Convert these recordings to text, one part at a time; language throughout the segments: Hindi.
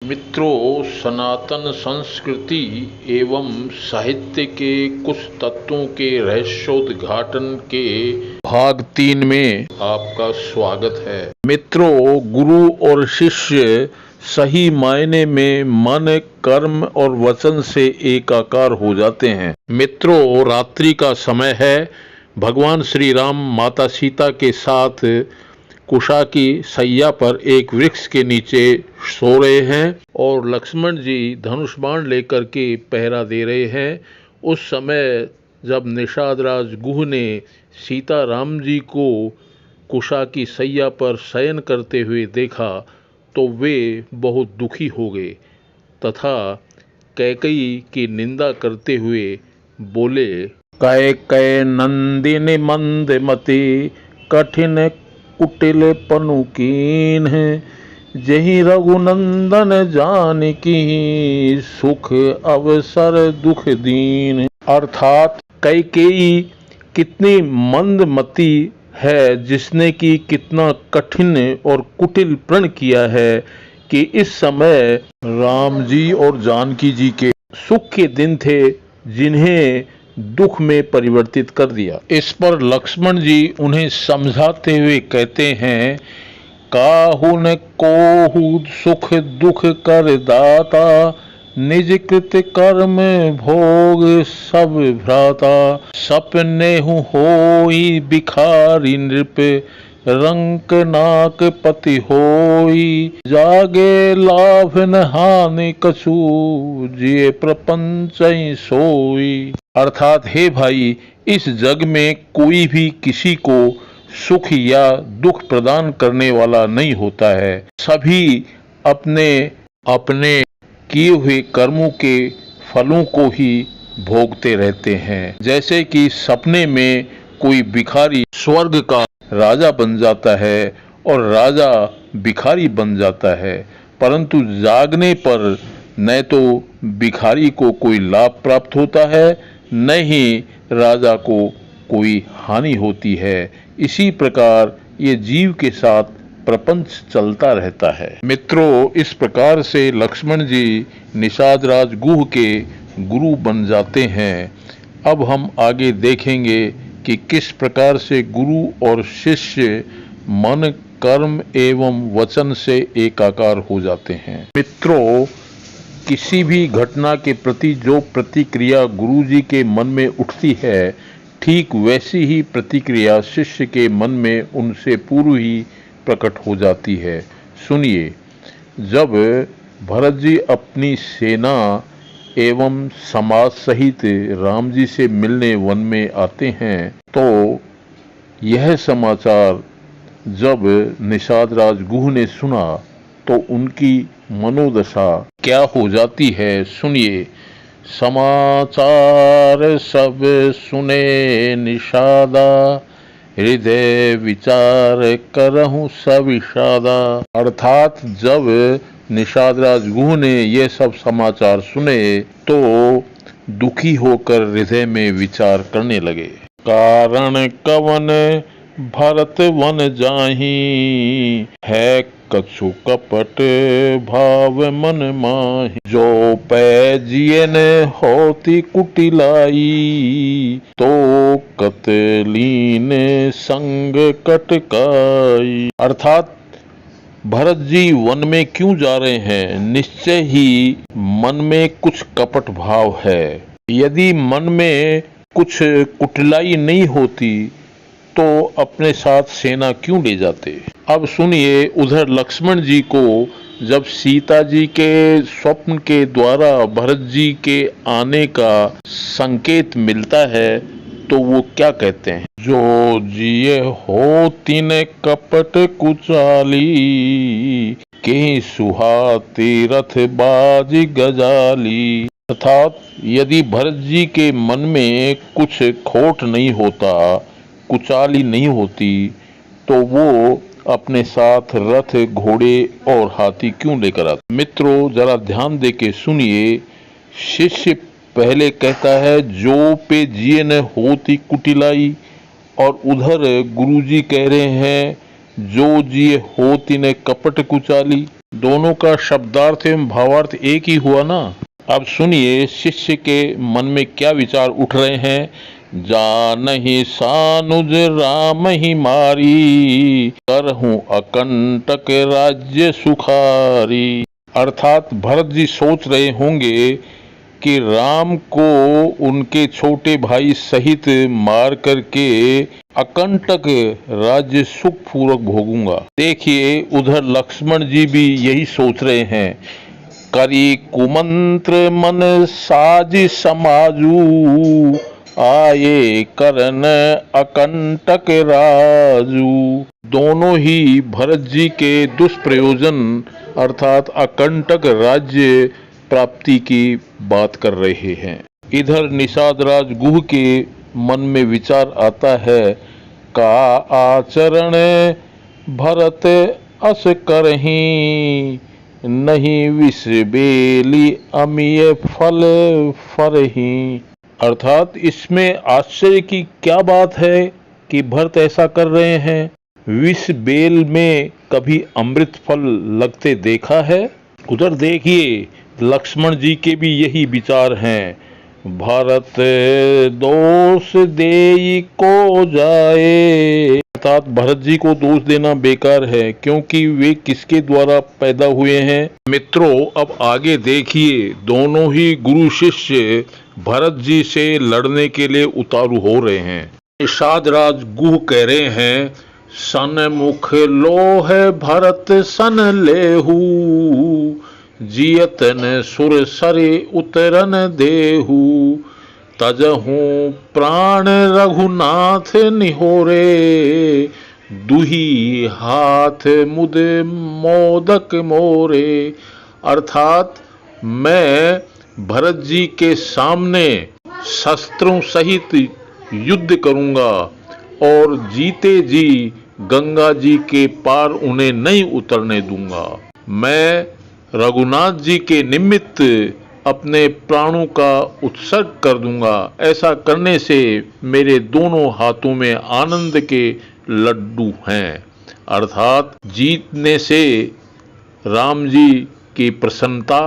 मित्रों, सनातन संस्कृति एवं साहित्य के कुछ तत्वों के रहस्योद्घाटन के भाग 3 में आपका स्वागत है। मित्रों, गुरु और शिष्य सही मायने में मन, कर्म और वचन से एकाकार हो जाते हैं। मित्रों, रात्रि का समय है। भगवान श्री राम माता सीता के साथ कुशा की सैया पर एक वृक्ष के नीचे सो रहे हैं और लक्ष्मण जी धनुष बाण लेकर के पहरा दे रहे हैं। उस समय जब निषाद राज गुह ने सीता राम जी को कुशा की सैया पर शयन करते हुए देखा तो वे बहुत दुखी हो गए तथा कैकेयी की निंदा करते हुए बोले, कैकेयी नंदिनी मंदमती कठिन कुटिल पनु कीन है, जहि रघुनंदन जानकी सुख अवसर दुख दीन। अर्थात कैकेयी कितनी मंदमती है, जिसने कि कितना कठिन और कुटिल प्रण किया है कि इस समय राम जी और जानकी जी के सुख के दिन थे जिन्हें दुख में परिवर्तित कर दिया। इस पर लक्ष्मण जी उन्हें समझाते हुए कहते हैं, काहुन कोहु सुख दुख कर दाता, निज कृत कर्म भोग सब भ्राता, सपने होई भिखारी नृप, रंक नाक पति होई, जागे लाभ न हानि कछु, जिये प्रपंच सोई। अर्थात हे भाई, इस जग में कोई भी किसी को सुख या दुख प्रदान करने वाला नहीं होता है। सभी अपने अपने किए हुए कर्मों के फलों को ही भोगते रहते हैं। जैसे कि सपने में कोई भिखारी स्वर्ग का राजा बन जाता है और राजा भिखारी बन जाता है, परंतु जागने पर न तो भिखारी को कोई लाभ प्राप्त होता है, न ही राजा को कोई हानि होती है। इसी प्रकार ये जीव के साथ प्रपंच चलता रहता है। मित्रों, इस प्रकार से लक्ष्मण जी निषाद राज गुह के गुरु बन जाते हैं। अब हम आगे देखेंगे कि किस प्रकार से गुरु और शिष्य मन, कर्म एवं वचन से एकाकार हो जाते हैं। मित्रों, किसी भी घटना के प्रति जो प्रतिक्रिया गुरु जी के मन में उठती है, ठीक वैसी ही प्रतिक्रिया शिष्य के मन में उनसे पूर्व ही प्रकट हो जाती है। सुनिए, जब भरत जी अपनी सेना एवं समाज सहित राम जी से मिलने वन में आते हैं तो यह समाचार जब निषाद राज गुह ने सुना तो उनकी मनोदशा क्या हो जाती है, सुनिए। समाचार सब सुने निषादा, हृदय विचार करहूं सविषादा। अर्थात जब निषाद राज गुह ने ये सब समाचार सुने तो दुखी होकर हृदय में विचार करने लगे। कारण कवन भरत वन जाहि, है कछु कपट भाव मन माहि, जो पै जियन होती कुटिलाई, तो कतलीन संग कटकाई। अर्थात भरत जी वन में क्यों जा रहे हैं? निश्चय ही मन में कुछ कपट भाव है। यदि मन में कुछ कुटिलाई नहीं होती तो अपने साथ सेना क्यों ले जाते? अब सुनिए, उधर लक्ष्मण जी को जब सीता जी के स्वप्न के द्वारा भरत जी के आने का संकेत मिलता है तो वो क्या कहते हैं? जो जिये हो तीन कपट कुचाली, के सुहाती रथ बाजी गजाली। अर्थात यदि भरत जी के मन में कुछ खोट नहीं होता, कुचाली नहीं होती, तो वो अपने साथ रथ, घोड़े और हाथी क्यों लेकर आते? मित्रों, जरा ध्यान दे के सुनिए। शिष्य पहले कहता है जो पे जिए न होती कुटिलाई, और उधर गुरुजी कह रहे हैं जो जिए होती न कपट कुचाली। दोनों का शब्दार्थ एवं भावार्थ एक ही हुआ ना। अब सुनिए शिष्य के मन में क्या विचार उठ रहे हैं। जानहि सानुज राम ही मारी, करहूं अकंटक राज्य सुखारी। अर्थात भरत जी सोच रहे होंगे कि राम को उनके छोटे भाई सहित मार करके अकंटक राज्य सुख पूर्वक भोगूंगा। देखिए उधर लक्ष्मण जी भी यही सोच रहे हैं। करी कुमंत्र मन साज समाजू, आये करन अकंटक राजू। दोनों ही भरत जी के दुष्प्रयोजन अर्थात अकंटक राज्य प्राप्ति की बात कर रहे हैं। इधर निषाद राज गुह के मन में विचार आता है, का आचरण भरत अस करहीं, नहीं विष बेली अमीय फल फरहीं। अर्थात इसमें आश्चर्य की क्या बात है कि भरत ऐसा कर रहे हैं। विष बेल में कभी अमृत फल लगते देखा है? उधर देखिए लक्ष्मण जी के भी यही विचार हैं। भारत दोष देई को जाए, अर्थात भरत जी को दोष देना बेकार है क्योंकि वे किसके द्वारा पैदा हुए हैं। मित्रों अब आगे देखिए दोनों ही गुरु शिष्य भरत जी से लड़ने के लिए उतारू हो रहे हैं। निषाद राज गुह कह रहे हैं, सन मुख लोह भरत सन लेहू, जियतन सुर सरे उतरन देहू, तजहू प्राण रघुनाथ निहोरे, दुही हाथ मुद मोदक मोरे। अर्थात मैं भरत जी के सामने शस्त्रों सहित युद्ध करूंगा और जीते जी गंगा जी के पार उन्हें नहीं उतरने दूंगा। मैं रघुनाथ जी के निमित्त अपने प्राणों का उत्सर्ग कर दूंगा। ऐसा करने से मेरे दोनों हाथों में आनंद के लड्डू हैं। अर्थात जीतने से राम जी की प्रसन्नता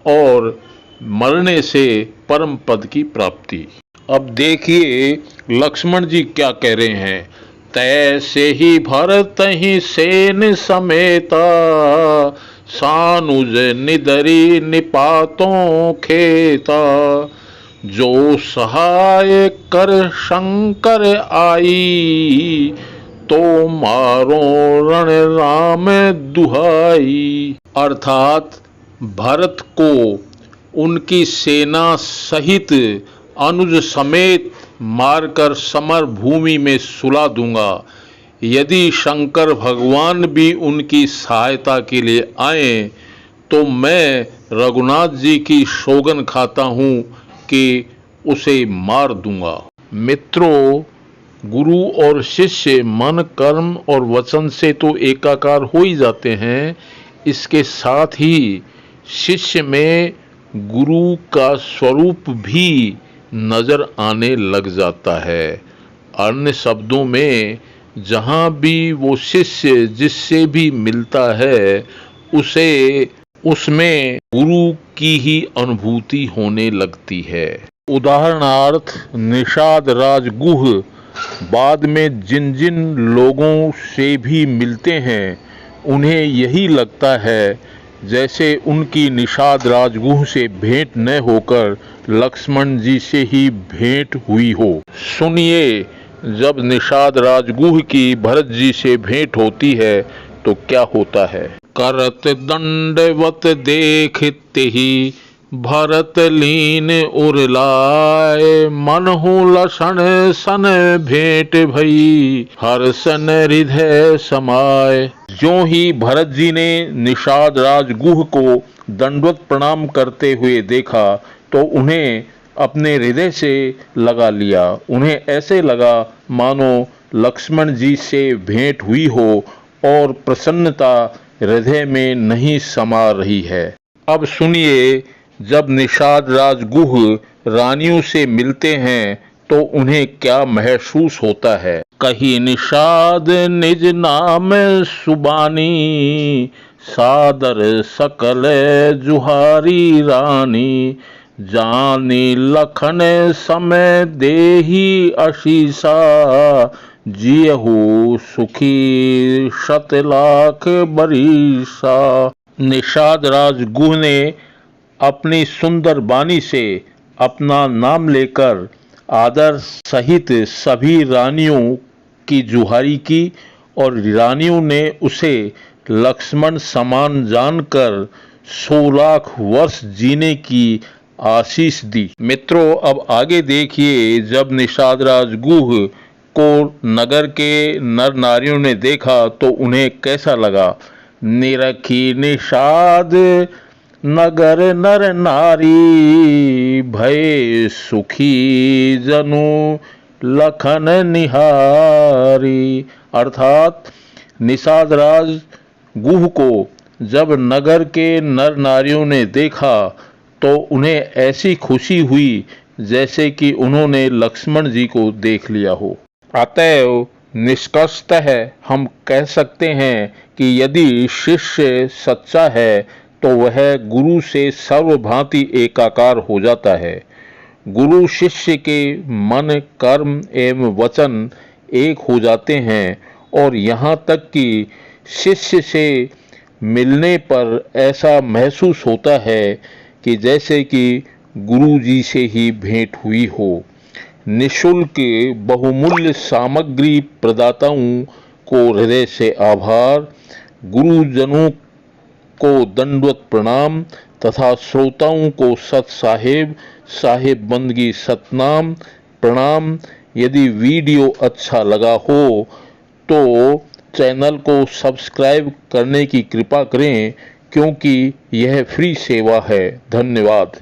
और मरने से परम पद की प्राप्ति। अब देखिए लक्ष्मण जी क्या कह रहे हैं। तैसे ही भरत ही सेन समेता, सानुज निदरी निपातों खेता, जो सहाय कर शंकर आई, तो मारो रण राम दुहाई। अर्थात भरत को उनकी सेना सहित अनुज समेत मारकर समर भूमि में सुला दूंगा। यदि शंकर भगवान भी उनकी सहायता के लिए आए तो मैं रघुनाथ जी की सौगन खाता हूँ कि उसे मार दूंगा। मित्रों गुरु और शिष्य मन कर्म और वचन से तो एकाकार हो ही जाते हैं, इसके साथ ही शिष्य में गुरु का स्वरूप भी नजर आने लग जाता है। अन्य शब्दों में जहाँ भी वो शिष्य जिससे भी मिलता है उसे उसमें गुरु की ही अनुभूति होने लगती है। उदाहरणार्थ निषाद राज गुह बाद में जिन जिन लोगों से भी मिलते हैं उन्हें यही लगता है जैसे उनकी निषाद राजगुह से भेंट न होकर लक्ष्मण जी से ही भेंट हुई हो। सुनिए जब निषाद राजगुह की भरत जी से भेंट होती है तो क्या होता है। करत दंडवत देखते ही भरत लीन उरलाए, मनहु लसन सन भेंट भई, हर्षन हृदय समाए। ज्यों ही भरत जी ने निषाद राज गुह को दंडवत प्रणाम करते हुए देखा तो उन्हें अपने हृदय से लगा लिया। उन्हें ऐसे लगा मानो लक्ष्मण जी से भेंट हुई हो और प्रसन्नता हृदय में नहीं समा रही है। अब सुनिए जब निषाद राज गुह रानियों से मिलते हैं तो उन्हें क्या महसूस होता है। कही निषाद निज नाम सुबानी, सादर सकल जुहारी रानी, जानी लखन समय देही अशीसा, जियहु सुखी शत लाख बरीसा। निषाद राज गुह ने अपनी सुंदर वाणी से अपना नाम लेकर आदर सहित सभी रानियों की जुहारी की और रानियों ने उसे लक्ष्मण समान जानकर 100 लाख वर्ष जीने की आशीष दी। मित्रों, अब आगे देखिए, जब निषाद राज गुह को नगर के नर नारियों ने देखा तो उन्हें कैसा लगा। निरखी निषाद नगर नर नारी, भय सुखी जनु लखन निहारी। अर्थात निषाद राज गुह को जब नगर के नर नारियों ने देखा तो उन्हें ऐसी खुशी हुई जैसे कि उन्होंने लक्ष्मण जी को देख लिया हो। अतएव निष्कर्षतः हम कह सकते हैं कि यदि शिष्य सच्चा है तो वह गुरु से सर्वभांति एकाकार हो जाता है। गुरु शिष्य के मन, कर्म एवं वचन एक हो जाते हैं और यहाँ तक कि शिष्य से मिलने पर ऐसा महसूस होता है कि जैसे कि गुरु जी से ही भेंट हुई हो। निःशुल्क बहुमूल्य सामग्री प्रदाताओं को हृदय से आभार, गुरुजनों को दंडवत प्रणाम तथा श्रोताओं को सत साहेब बंदगी सतनाम प्रणाम। यदि वीडियो अच्छा लगा हो तो चैनल को सब्सक्राइब करने की कृपा करें, क्योंकि यह फ्री सेवा है। धन्यवाद।